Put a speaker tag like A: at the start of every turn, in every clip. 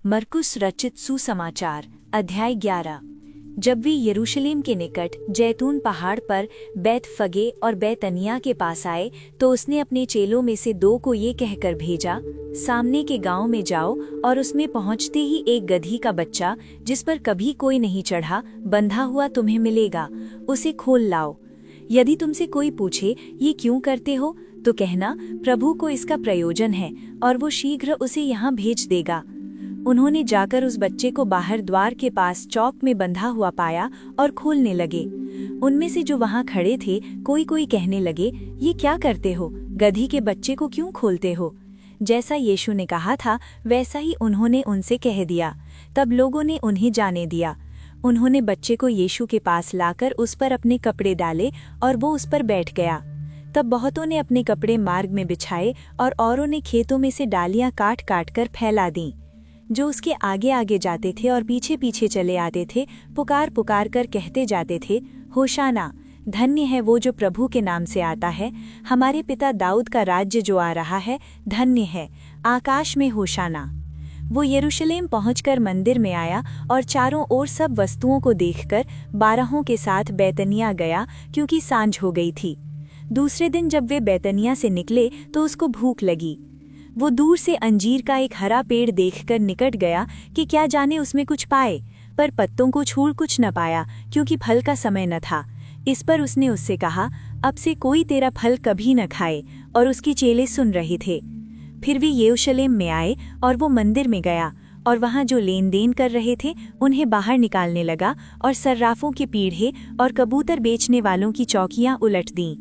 A: मरकुस रचित सुसमाचार अध्याय 11। जब वे यरूशलेम के निकट जैतून पहाड़ पर बैत फगे और बैतनिया के पास आए तो उसने अपने चेलों में से 2 को ये कहकर भेजा, सामने के गांव में जाओ और उसमें पहुंचते ही एक गधी का बच्चा जिस पर कभी कोई नहीं चढ़ा बंधा हुआ तुम्हें मिलेगा, उसे खोल लाओ। यदि तुमसे कोई पूछे ये क्यों करते हो तो कहना, प्रभु को इसका प्रयोजन है और वो शीघ्र उसे यहाँ भेज देगा। उन्होंने जाकर उस बच्चे को बाहर द्वार के पास चौक में बंधा हुआ पाया और खोलने लगे। उनमें से जो वहां खड़े थे कोई कोई कहने लगे, ये क्या करते हो, गधी के बच्चे को क्यों खोलते हो? जैसा यीशु ने कहा था वैसा ही उन्होंने उनसे कह दिया। तब लोगों ने उन्हें जाने दिया। उन्होंने बच्चे को यीशु के पास लाकर उस पर अपने कपड़े डाले और वो उस पर बैठ गया। तब बहुतों ने अपने कपड़े मार्ग में बिछाए और औरों ने खेतों में से डालियां काट काट कर फैला दी। जो उसके आगे आगे जाते थे और पीछे पीछे चले आते थे पुकार पुकार कर कहते जाते थे, होशाना, धन्य है वो जो प्रभु के नाम से आता है, हमारे पिता दाऊद का राज्य जो आ रहा है, धन्य है, आकाश में होशाना। वो यरूशलेम पहुंचकर मंदिर में आया और चारों ओर सब वस्तुओं को देखकर 12 के साथ बैतनिया गया, क्योंकि सांझ हो गई थी। दूसरे दिन जब वे बैतनिया से निकले तो उसको भूख लगी। वो दूर से अंजीर का एक हरा पेड़ देखकर निकट गया कि क्या जाने उसमें कुछ पाए, पर पत्तों को छोड़ कुछ न पाया, क्योंकि फल का समय न था। इस पर उसने उससे कहा, अब से कोई तेरा फल कभी न खाए, और उसके चेले सुन रहे थे। फिर वे यरूशलेम में आए और वो मंदिर में गया और वहाँ जो लेन देन कर रहे थे उन्हें बाहर निकालने लगा और सर्राफों के पीढ़े और कबूतर बेचने वालों की चौकियां उलट दीं,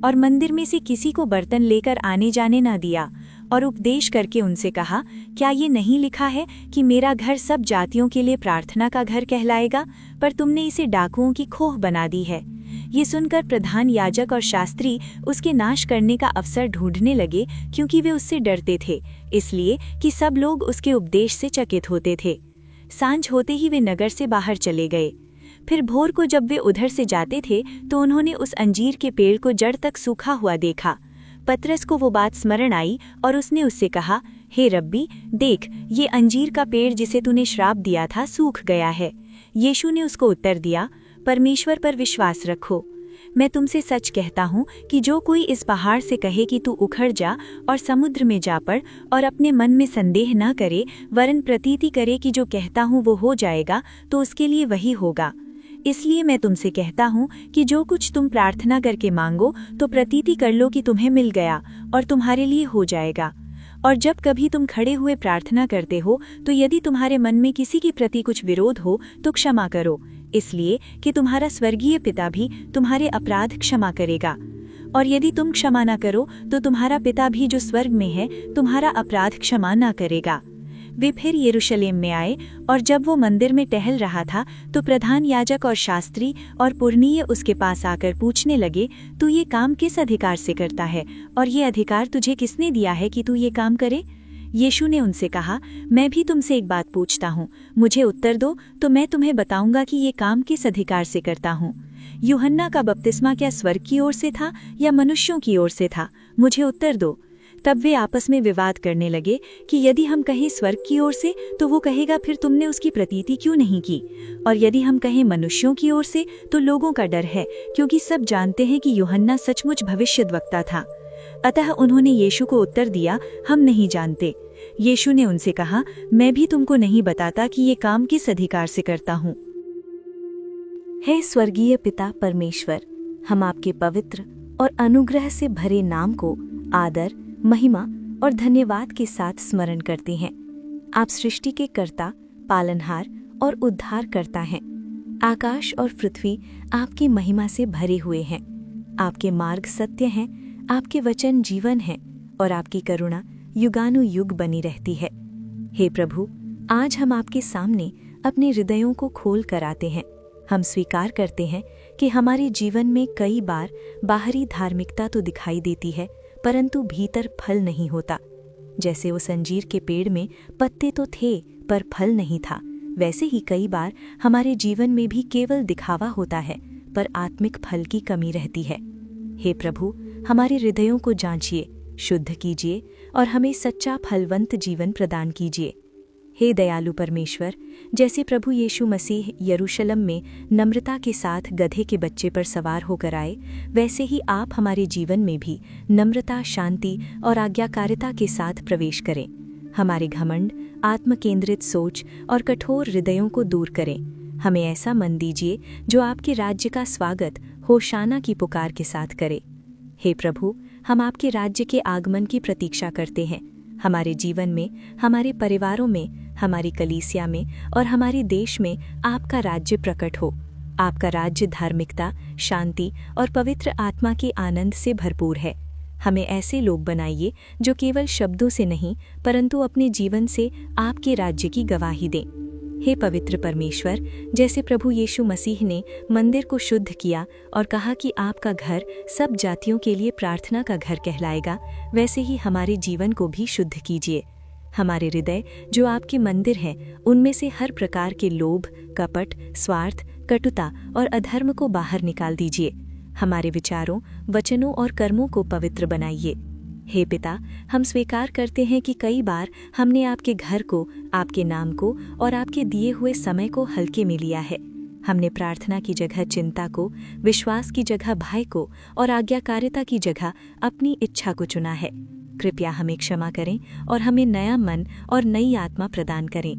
A: और मंदिर में से किसी को बर्तन लेकर आने जाने न दिया, और उपदेश करके उनसे कहा, क्या ये नहीं लिखा है कि मेरा घर सब जातियों के लिए प्रार्थना का घर कहलाएगा, पर तुमने इसे डाकुओं की खोह बना दी है। ये सुनकर प्रधान याजक और शास्त्री उसके नाश करने का अवसर ढूंढने लगे, क्योंकि वे उससे डरते थे, इसलिए कि सब लोग उसके उपदेश से चकित होते थे। सांझ होते ही वे नगर से बाहर चले गए। फिर भोर को जब वे उधर से जाते थे तो उन्होंने उस अंजीर के पेड़ को जड़ तक सूखा हुआ देखा। पतरस को वो बात स्मरण आई और उसने उससे कहा, हे रब्बी, देख, ये अंजीर का पेड़ जिसे तूने श्राप दिया था सूख गया है। यीशु ने उसको उत्तर दिया, परमेश्वर पर विश्वास रखो। मैं तुमसे सच कहता हूँ कि जो कोई इस पहाड़ से कहे कि तू उखड़ जा और समुद्र में जा पड़, और अपने मन में संदेह न करे वरन प्रतीति करे कि जो कहता हूँ वो हो जाएगा, तो उसके लिए वही होगा। इसलिए मैं तुमसे कहता हूँ कि जो कुछ तुम प्रार्थना करके मांगो तो प्रतीति कर लो कि तुम्हें मिल गया और तुम्हारे लिए हो जाएगा। और जब कभी तुम खड़े हुए प्रार्थना करते हो तो यदि तुम्हारे मन में किसी के प्रति कुछ विरोध हो तो क्षमा करो, इसलिए कि तुम्हारा स्वर्गीय पिता भी तुम्हारे अपराध क्षमा करेगा। और यदि तुम क्षमा न करो तो तुम्हारा पिता भी जो स्वर्ग में है तुम्हारा अपराध क्षमा न करेगा। वे फिर यरूशलेम में आए, और जब वो मंदिर में टहल रहा था तो प्रधान याजक और शास्त्री और पुरनीय उसके पास आकर पूछने लगे, तू ये काम किस अधिकार से करता है, और ये अधिकार तुझे किसने दिया है कि तू ये काम करे? यीशु ने उनसे कहा, मैं भी तुमसे एक बात पूछता हूँ, मुझे उत्तर दो तो मैं तुम्हें बताऊंगा कि ये काम किस अधिकार से करता हूँ। यूहन्ना का बपतिस्मा क्या स्वर्ग की ओर से था या मनुष्यों की ओर से था? मुझे उत्तर दो। तब वे आपस में विवाद करने लगे कि यदि हम कहें स्वर्ग की ओर से तो वो कहेगा, फिर तुमने उसकी प्रतीति क्यों नहीं की? और यदि हम कहें मनुष्यों की ओर से तो लोगों का डर है, क्योंकि सब जानते हैं कि यूहन्ना सचमुच भविष्यद्वक्ता था। अतः उन्होंने यीशु को उत्तर दिया, हम नहीं जानते। यीशु ने उनसे कहा, मैं भी तुमको नहीं बताता कि ये काम किस अधिकार से करता हूँ। हे स्वर्गीय पिता परमेश्वर, हम आपके पवित्र और अनुग्रह से भरे नाम को आदर, महिमा और धन्यवाद के साथ स्मरण करते हैं। आप सृष्टि के कर्ता, पालनहार और उद्धार करता हैं। आकाश और पृथ्वी आपकी महिमा से भरे हुए हैं। आपके मार्ग सत्य हैं, आपके वचन जीवन हैं, और आपकी करुणा युगानुयुग बनी रहती है। हे प्रभु, आज हम आपके सामने अपने हृदयों को खोल कर आते हैं। हम स्वीकार करते हैं कि हमारे जीवन में कई बार बाहरी धार्मिकता तो दिखाई देती है, परंतु भीतर फल नहीं होता। जैसे उस अंजीर के पेड़ में पत्ते तो थे पर फल नहीं था, वैसे ही कई बार हमारे जीवन में भी केवल दिखावा होता है पर आत्मिक फल की कमी रहती है। हे प्रभु, हमारे हृदयों को जांचिए, शुद्ध कीजिए और हमें सच्चा फलवंत जीवन प्रदान कीजिए। हे दयालु परमेश्वर, जैसे प्रभु यीशु मसीह यरूशलेम में नम्रता के साथ गधे के बच्चे पर सवार होकर आए, वैसे ही आप हमारे जीवन में भी नम्रता, शांति और आज्ञाकारिता के साथ प्रवेश करें। हमारे घमंड, आत्मकेंद्रित सोच और कठोर हृदयों को दूर करें। हमें ऐसा मन दीजिए जो आपके राज्य का स्वागत होशाना की पुकार के साथ करे। हे प्रभु, हम आपके राज्य के आगमन की प्रतीक्षा करते हैं। हमारे जीवन में, हमारे परिवारों में, हमारी कलीसिया में और हमारे देश में आपका राज्य प्रकट हो। आपका राज्य धार्मिकता, शांति और पवित्र आत्मा के आनंद से भरपूर है। हमें ऐसे लोग बनाइए जो केवल शब्दों से नहीं परंतु अपने जीवन से आपके राज्य की गवाही दें। हे पवित्र परमेश्वर, जैसे प्रभु यीशु मसीह ने मंदिर को शुद्ध किया और कहा कि आपका घर सब जातियों के लिए प्रार्थना का घर कहलाएगा, वैसे ही हमारे जीवन को भी शुद्ध कीजिए। हमारे हृदय जो आपके मंदिर हैं, उनमें से हर प्रकार के लोभ, कपट, स्वार्थ, कटुता और अधर्म को बाहर निकाल दीजिए। हमारे विचारों, वचनों और कर्मों को पवित्र बनाइए। हे पिता, हम स्वीकार करते हैं कि कई बार हमने आपके घर को, आपके नाम को और आपके दिए हुए समय को हल्के में लिया है। हमने प्रार्थना की जगह चिंता को, विश्वास की जगह भय को और आज्ञाकारिता की जगह अपनी इच्छा को चुना है। कृपया हमें क्षमा करें और हमें नया मन और नई आत्मा प्रदान करें।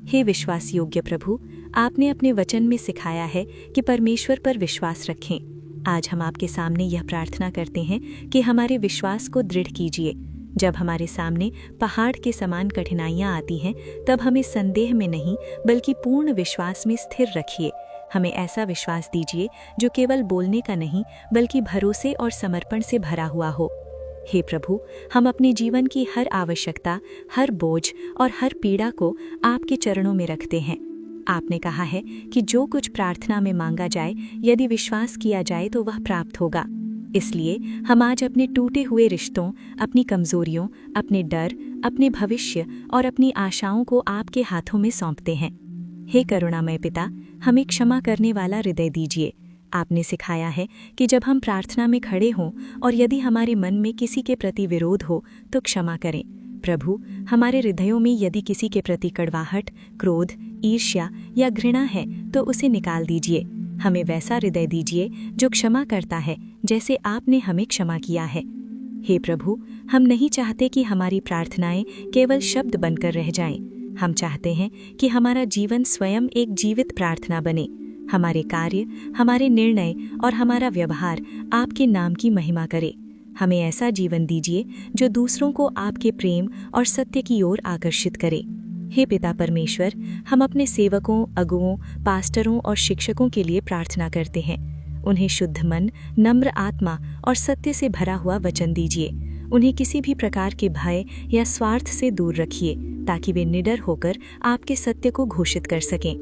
A: हे विश्वास योग्य प्रभु, आपने अपने वचन में सिखाया है कि परमेश्वर पर विश्वास रखें। आज हम आपके सामने यह प्रार्थना करते हैं कि हमारे विश्वास को दृढ़ कीजिए। जब हमारे सामने पहाड़ के समान कठिनाइयां आती हैं, तब हमें संदेह में नहीं बल्कि पूर्ण विश्वास में स्थिर रखिए। हमें ऐसा विश्वास दीजिए जो केवल बोलने का नहीं बल्कि भरोसे और समर्पण से भरा हुआ हो। हे प्रभु, हम अपने जीवन की हर आवश्यकता, हर बोझ और हर पीड़ा को आपके चरणों में रखते हैं। आपने कहा है कि जो कुछ प्रार्थना में मांगा जाए, यदि विश्वास किया जाए तो वह प्राप्त होगा। इसलिए हम आज अपने टूटे हुए रिश्तों, अपनी कमजोरियों, अपने डर, अपने भविष्य और अपनी आशाओं को आपके हाथों में सौंपते हैं। हे करुणामय पिता, हमें क्षमा करने वाला हृदय दीजिए। आपने सिखाया है कि जब हम प्रार्थना में खड़े हों और यदि हमारे मन में किसी के प्रति विरोध हो तो क्षमा करें। प्रभु, हमारे हृदयों में यदि किसी के प्रति कड़वाहट, क्रोध, ईर्ष्या या घृणा है तो उसे निकाल दीजिए। हमें वैसा हृदय दीजिए जो क्षमा करता है जैसे आपने हमें क्षमा किया है। हे प्रभु, हम नहीं चाहते कि हमारी प्रार्थनाएं केवल शब्द बनकर रह जाएं। हम चाहते हैं कि हमारा जीवन स्वयं एक जीवित प्रार्थना बने। हमारे कार्य, हमारे निर्णय और हमारा व्यवहार आपके नाम की महिमा करे। हमें ऐसा जीवन दीजिए जो दूसरों को आपके प्रेम और सत्य की ओर आकर्षित करे। हे पिता परमेश्वर, हम अपने सेवकों, अगुओं, पास्टरों और शिक्षकों के लिए प्रार्थना करते हैं। उन्हें शुद्ध मन, नम्र आत्मा और सत्य से भरा हुआ वचन दीजिए। उन्हें किसी भी प्रकार के भय या स्वार्थ से दूर रखिए ताकि वे निडर होकर आपके सत्य को घोषित कर सकें।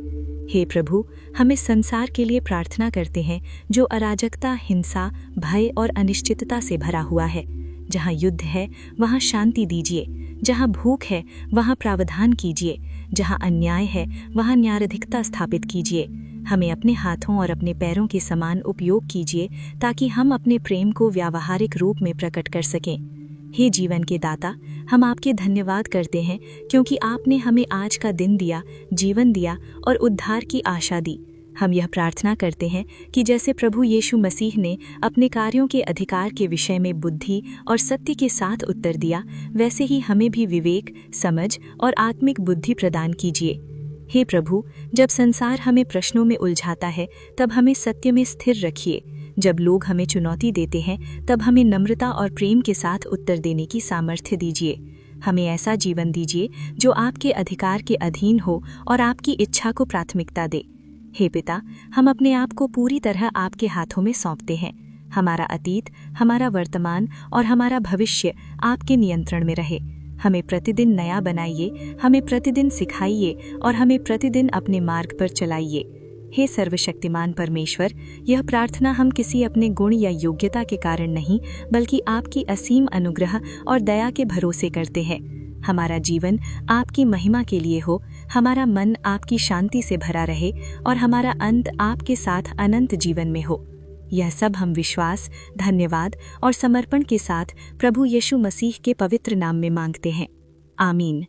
A: हे प्रभु, हम इस संसार के लिए प्रार्थना करते हैं जो अराजकता, हिंसा, भय और अनिश्चितता से भरा हुआ है। जहाँ युद्ध है वहाँ शांति दीजिए। जहाँ भूख है वहाँ प्रावधान कीजिए। जहाँ अन्याय है वहाँ न्यायाधिकता स्थापित कीजिए। हमें अपने हाथों और अपने पैरों के समान उपयोग कीजिए ताकि हम अपने प्रेम को व्यावहारिक रूप में प्रकट कर सकें। हे जीवन के दाता, हम आपके धन्यवाद करते हैं क्योंकि आपने हमें आज का दिन दिया, जीवन दिया और उद्धार की आशा दी। हम यह प्रार्थना करते हैं कि जैसे प्रभु यीशु मसीह ने अपने कार्यों के अधिकार के विषय में बुद्धि और सत्य के साथ उत्तर दिया, वैसे ही हमें भी विवेक, समझ और आत्मिक बुद्धि प्रदान कीजिए। हे प्रभु, जब संसार हमें प्रश्नों में उलझाता है तब हमें सत्य में स्थिर रखिए। जब लोग हमें चुनौती देते हैं तब हमें नम्रता और प्रेम के साथ उत्तर देने की सामर्थ्य दीजिए। हमें ऐसा जीवन दीजिए जो आपके अधिकार के अधीन हो और आपकी इच्छा को प्राथमिकता दे। हे पिता, हम अपने आप को पूरी तरह आपके हाथों में सौंपते हैं। हमारा अतीत, हमारा वर्तमान और हमारा भविष्य आपके नियंत्रण में रहे। हमें प्रतिदिन नया बनाइए, हमें प्रतिदिन सिखाइए और हमें प्रतिदिन अपने मार्ग पर चलाइए। हे सर्वशक्तिमान परमेश्वर, यह प्रार्थना हम किसी अपने गुण या योग्यता के कारण नहीं बल्कि आपकी असीम अनुग्रह और दया के भरोसे करते हैं। हमारा जीवन आपकी महिमा के लिए हो, हमारा मन आपकी शांति से भरा रहे और हमारा अंत आपके साथ अनंत जीवन में हो। यह सब हम विश्वास, धन्यवाद और समर्पण के साथ प्रभु यीशु मसीह के पवित्र नाम में मांगते हैं। आमीन।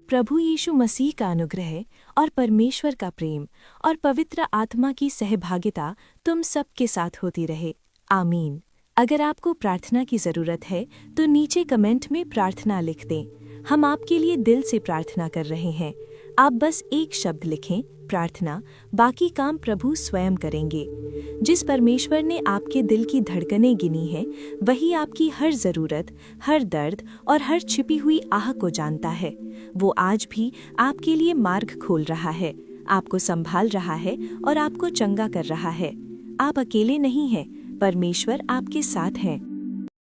B: प्रभु यीशु मसीह का अनुग्रह और परमेश्वर का प्रेम और पवित्र आत्मा की सहभागिता तुम सबके साथ होती रहे। आमीन। अगर आपको प्रार्थना की ज़रूरत है तो नीचे कमेंट में प्रार्थना लिख दें। हम आपके लिए दिल से प्रार्थना कर रहे हैं। आप बस एक शब्द लिखें, प्रार्थना, बाकी काम प्रभु स्वयं करेंगे। जिस परमेश्वर ने आपके दिल की धड़कनें गिनी है, वही आपकी हर ज़रूरत, हर दर्द और हर छिपी हुई आह को जानता है। वो आज भी आपके लिए मार्ग खोल रहा है, आपको संभाल रहा है और आपको चंगा कर रहा है। आप अकेले नहीं हैं, परमेश्वर आपके साथ हैं।